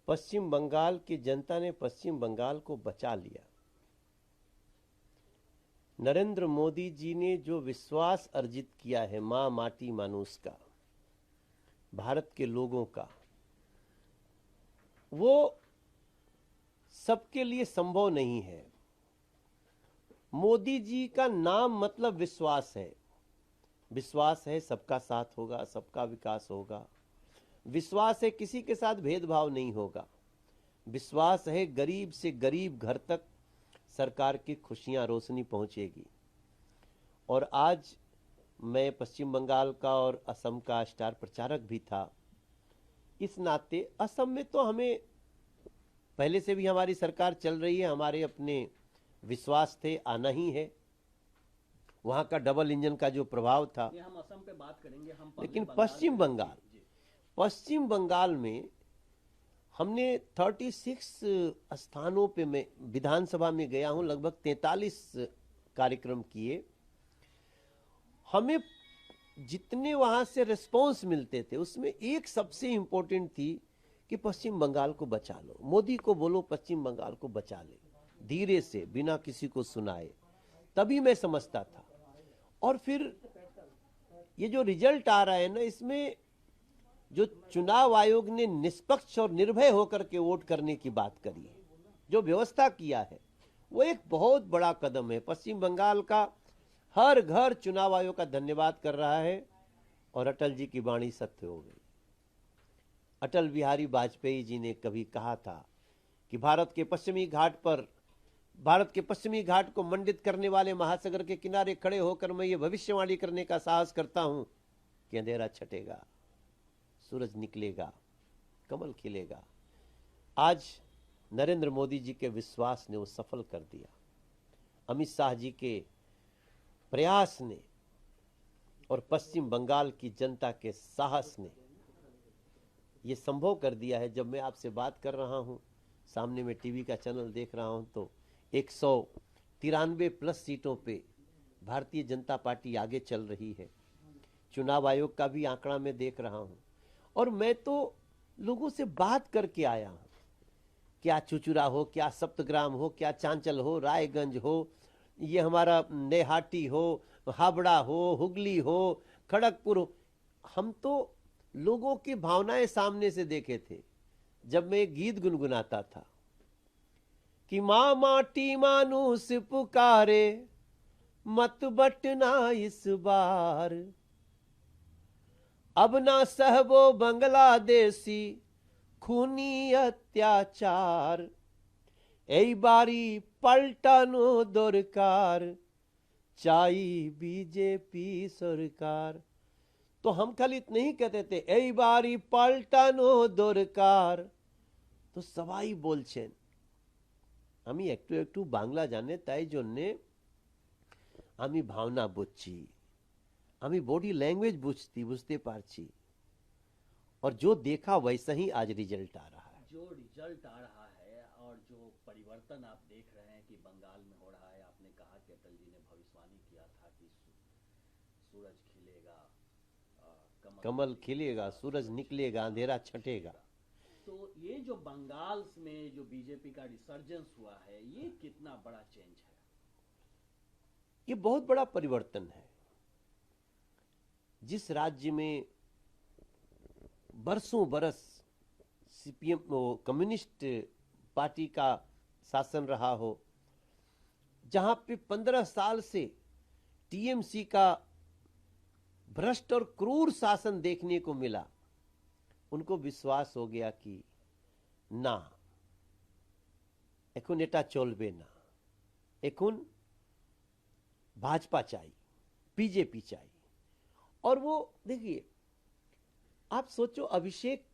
पश्चिम बंगाल की जनता ने पश्चिम बंगाल को बचा लिया। नरेंद्र मोदी जी ने जो विश्वास अर्जित किया है मां माटी मानुष का, भारत के लोगों का, वो सबके लिए संभव नहीं है। मोदी जी का नाम मतलब विश्वास है। विश्वास है सबका साथ होगा, सबका विकास होगा। विश्वास है किसी के साथ भेदभाव नहीं होगा। विश्वास है गरीब से गरीब घर तक सरकार की खुशियां रोशनी पहुंचेगी। और आज मैं पश्चिम बंगाल का और असम का स्टार प्रचारक भी था। इस नाते असम में तो हमें पहले से भी हमारी सरकार चल रही है, हमारे अपने विश्वास थे, आना ही है। वहां का डबल इंजन का जो प्रभाव था, हम असम पे बात करेंगे। हम लेकिन पश्चिम बंगाल में हमने 36 स्थानों पे, मैं विधानसभा में गया हूं, लगभग 43 कार्यक्रम किए। हमें जितने वहां से रिस्पॉन्स मिलते थे उसमें एक सबसे इंपॉर्टेंट थी कि पश्चिम बंगाल को बचा लो, मोदी को बोलो पश्चिम बंगाल को बचा ले, धीरे से बिना किसी को सुनाए। तभी मैं समझता था। और फिर ये जो रिजल्ट आ रहा है ना, इसमें जो चुनाव आयोग ने निष्पक्ष और निर्भय होकर के वोट करने की बात करी है, जो व्यवस्था किया है, वो एक बहुत बड़ा कदम है। पश्चिम बंगाल का हर घर चुनाव आयोग का धन्यवाद कर रहा है। और अटल जी की वाणी सत्य हो गई। अटल बिहारी वाजपेयी जी ने कभी कहा था कि भारत के पश्चिमी घाट को मंडित करने वाले महासागर के किनारे खड़े होकर मैं ये भविष्यवाणी करने का साहस करता हूं कि अंधेरा छटेगा, सूरज निकलेगा, कमल खिलेगा। आज नरेंद्र मोदी जी के विश्वास ने वो सफल कर दिया। अमित शाह जी के प्रयास ने और पश्चिम बंगाल की जनता के साहस ने ये संभव कर दिया है। जब मैं आपसे बात कर रहा हूं, सामने में टीवी का चैनल देख रहा हूं, तो 193 प्लस सीटों पे भारतीय जनता पार्टी आगे चल रही है। चुनाव आयोग का भी आंकड़ा मैं देख रहा हूं। और मैं तो लोगों से बात करके आया हूं, क्या चुचुरा हो, क्या सप्तग्राम हो, क्या चांचल हो, रायगंज हो, ये हमारा नेहाटी हो, हावड़ा हो, हुगली हो, खड़गपुर हो। हम तो लोगों की भावनाएं सामने से देखे थे। जब मैं एक गीत गुनगुनाता था कि मां माटी मानुष पुकारे, मत बटना इस बार, अब ना सहबो बांग्लादेशी खूनी अत्याचार, এই बारी पलटानो दरकार, चाई बीजेपी सरकार। तो हम खाली इतना ही कहते थे, এই बारी पलटानो दरकार। तो सबाई बोलছেন। আমি একটু একটু বাংলা জানে, তাই জন্যে আমি ভাবনা বুঝছি, আমি বডি लैंग्वेज বুঝতে পারছি। और जो देखा वैसा ही आज रिजल्ट आ रहा है। जो रिजल्ट आ रहा है और जो परिवर्तन आप देख रहे हैं कि बंगाल में हो रहा है। आपने कहा कि अटल जी ने भविष्यवाणी किया था कि सूरज खिलेगा, कमल खिलेगा, सूरज निकलेगा, अंधेरा छटेगा। तो ये जो बंगाल में जो बीजेपी का रिसर्जेंस हुआ है, ये कितना बड़ा चेंज है? ये बहुत बड़ा परिवर्तन है। जिस राज्य में बरसों बरस सीपीएम कम्युनिस्ट पार्टी का शासन रहा हो, जहां पे 15 साल से टीएमसी का भ्रष्ट और क्रूर शासन देखने को मिला, उनको विश्वास हो गया कि ना, এখন এটা চলবে না, এখন भाजपा चाहिए, बीजेपी चाहिए। और वो देखिए, आप सोचो, अभिषेक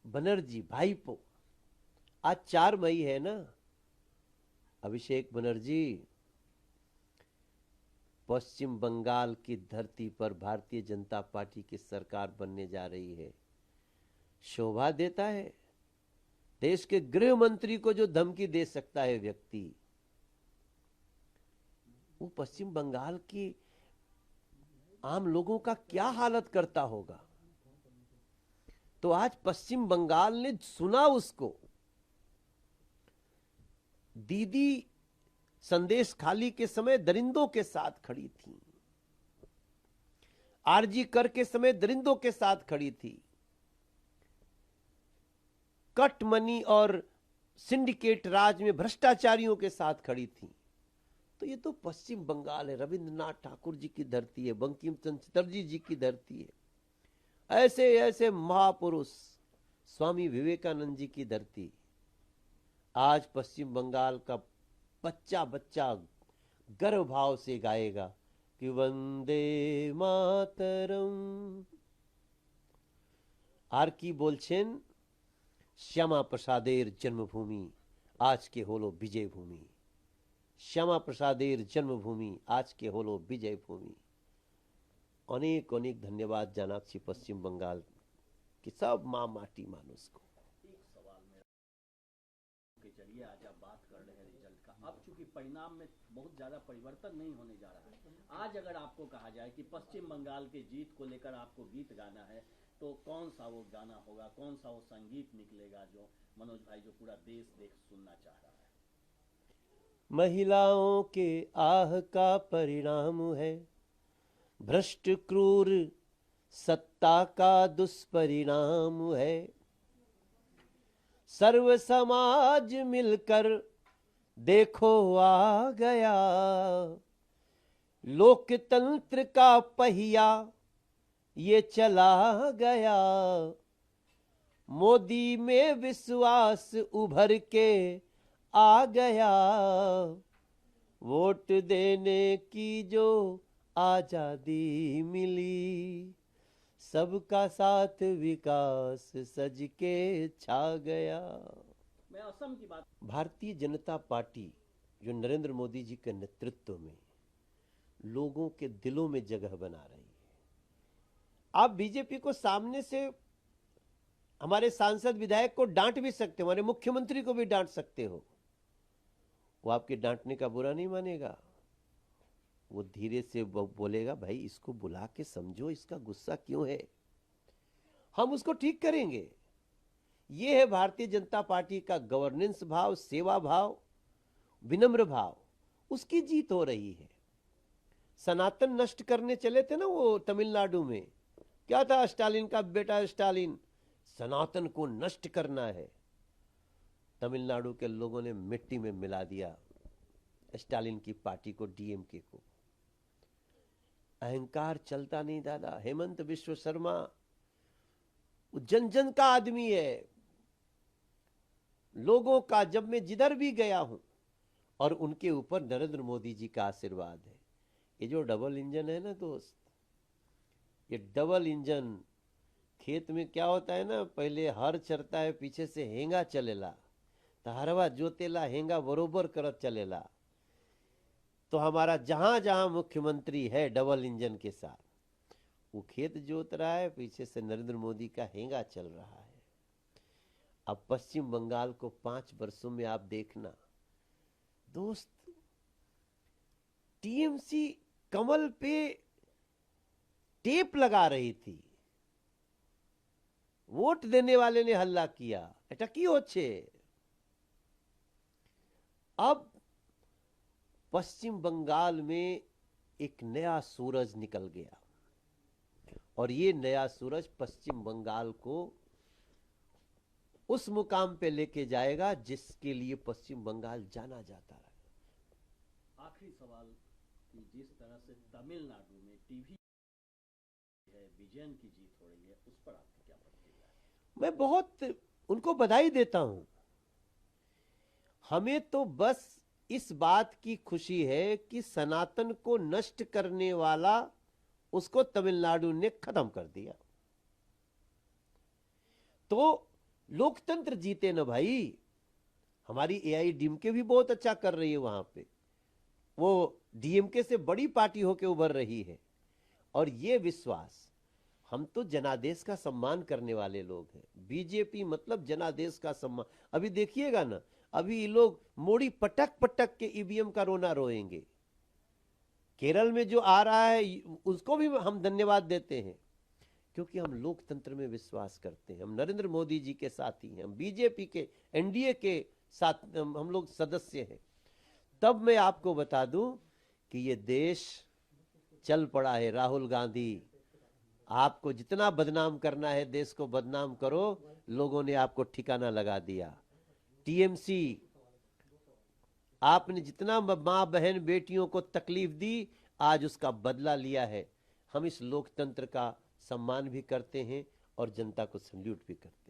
बनर्जी भाईपो, आज 4 मई है ना। अभिषेक बनर्जी पश्चिम बंगाल की धरती पर भारतीय जनता पार्टी की सरकार बनने जा रही है। शोभा देता है। देश के गृह मंत्री को जो धमकी दे सकता है व्यक्ति, वो पश्चिम बंगाल की आम लोगों का क्या हालत करता होगा। तो आज पश्चिम बंगाल ने सुना उसको। दीदी संदेश खाली के समय दरिंदों के साथ खड़ी थी, आरजी कर के समय दरिंदों के साथ खड़ी थी, कट मनी और सिंडिकेट राज में भ्रष्टाचारियों के साथ खड़ी थी। तो ये तो पश्चिम बंगाल है, रविंद्रनाथ ठाकुर जी की धरती है, बंकिम चंद्र चटर्जी जी की धरती है, ऐसे ऐसे महापुरुष, स्वामी विवेकानंद जी की धरती। आज पश्चिम बंगाल का बच्चा बच्चा गर्व भाव से गाएगा कि वंदे मातरम। आर की बोलছেন श्यामा प्रसादेर जन्मभूमि आज के হলো विजय भूमि, श्यामा प्रसादेर जन्मभूमि आज के হলো विजय भूमि। अनेक अनेक धन्यवाद জানাচ্ছি पश्चिम बंगाल की सब माँ माटी मानुष को। एक सवाल मेरा के चलिए, आज आप बात कर रहे हैं रिजल्ट का। अब चूंकि परिणाम में बहुत ज्यादा परिवर्तन नहीं होने जा रहा है, आज अगर आपको कहा जाए कि पश्चिम बंगाल के जीत को लेकर आपको गीत गाना है, तो कौन सा वो गाना होगा, कौन सा वो संगीत निकलेगा जो मनोज भाई, जो पूरा देश देख सुनना चाह रहा है? महिलाओं के आह का परिणाम है, भ्रष्ट क्रूर सत्ता का दुष्परिणाम है। सर्व समाज मिलकर देखो आ गया, लोकतंत्र का पहिया ये चला गया। मोदी में विश्वास उभर के आ गया, वोट देने की जो आजादी मिली, सबका साथ विकास सज के छा गया। मैं असम की बात, भारतीय जनता पार्टी जो नरेंद्र मोदी जी के नेतृत्व में लोगों के दिलों में जगह बना रही है। आप बीजेपी को सामने से हमारे सांसद विधायक को डांट भी सकते हो, हमारे मुख्यमंत्री को भी डांट सकते हो, वो आपके डांटने का बुरा नहीं मानेगा। वो धीरे से बोलेगा, भाई इसको बुला के समझो, इसका गुस्सा क्यों है, हम उसको ठीक करेंगे। ये है भारतीय जनता पार्टी का गवर्नेंस भाव, सेवा भाव, विनम्र भाव, उसकी जीत हो रही है। सनातन नष्ट करने चले थे ना वो तमिलनाडु में, क्या था स्टालिन का बेटा स्टालिन, सनातन को नष्ट करना है। तमिलनाडु के लोगों ने मिट्टी में मिला दिया स्टालिन की पार्टी को, डीएमके को। अहंकार चलता नहीं दादा। हेमंत विश्व शर्मा जन जन का आदमी है, लोगों का। जब मैं जिधर भी गया हूं, और उनके ऊपर नरेंद्र मोदी जी का आशीर्वाद है। ये जो डबल इंजन है ना दोस्त, ये डबल इंजन, खेत में क्या होता है ना, पहले हर चरता है, पीछे से हेंगा चलेला, तो हरवा जोतेला हेंगा बरोबर करत चलेला। तो हमारा जहां जहां मुख्यमंत्री है डबल इंजन के साथ, वो खेत जोत रहा है, पीछे से नरेंद्र मोदी का हेंगा चल रहा है। अब पश्चिम बंगाल को 5 वर्षों में आप देखना दोस्त, टीएमसी कमल पे टेप लगा रही थी, वोट देने वाले ने हल्ला किया, एटा की होच्छे। अब पश्चिम बंगाल में एक नया सूरज निकल गया, और ये नया सूरज पश्चिम बंगाल को उस मुकाम पे लेके जाएगा जिसके लिए पश्चिम बंगाल जाना जाता है। आखिरी सवाल कि जिस तरह से तमिलनाडु में टीवी है, विजयन की जीत हो रही है, उस पर आपकी क्या प्रतिक्रिया है? मैं बहुत उनको बधाई देता हूं। हमें तो बस इस बात की खुशी है कि सनातन को नष्ट करने वाला उसको तमिलनाडु ने खत्म कर दिया। तो लोकतंत्र जीते ना भाई। हमारी एआईडीएमके भी बहुत अच्छा कर रही है, वहां पे वो डीएमके से बड़ी पार्टी होके उभर रही है। और ये विश्वास, हम तो जनादेश का सम्मान करने वाले लोग हैं। बीजेपी मतलब जनादेश का सम्मान। अभी देखिएगा ना, अभी ये लोग मोड़ी पटक पटक के ईवीएम का रोना रोएंगे। केरल में जो आ रहा है उसको भी हम धन्यवाद देते हैं। क्योंकि हम लोकतंत्र में विश्वास करते हैं, हम नरेंद्र मोदी जी के साथी हैं, हम बीजेपी के एनडीए के साथ हम लोग सदस्य हैं। तब मैं आपको बता दूं कि ये देश चल पड़ा है। राहुल गांधी, आपको जितना बदनाम करना है देश को बदनाम करो, लोगों ने आपको ठिकाना लगा दिया। टीएमसी, आपने जितना मां बहन बेटियों को तकलीफ दी, आज उसका बदला लिया है। हम इस लोकतंत्र का सम्मान भी करते हैं और जनता को सैल्यूट भी करते हैं।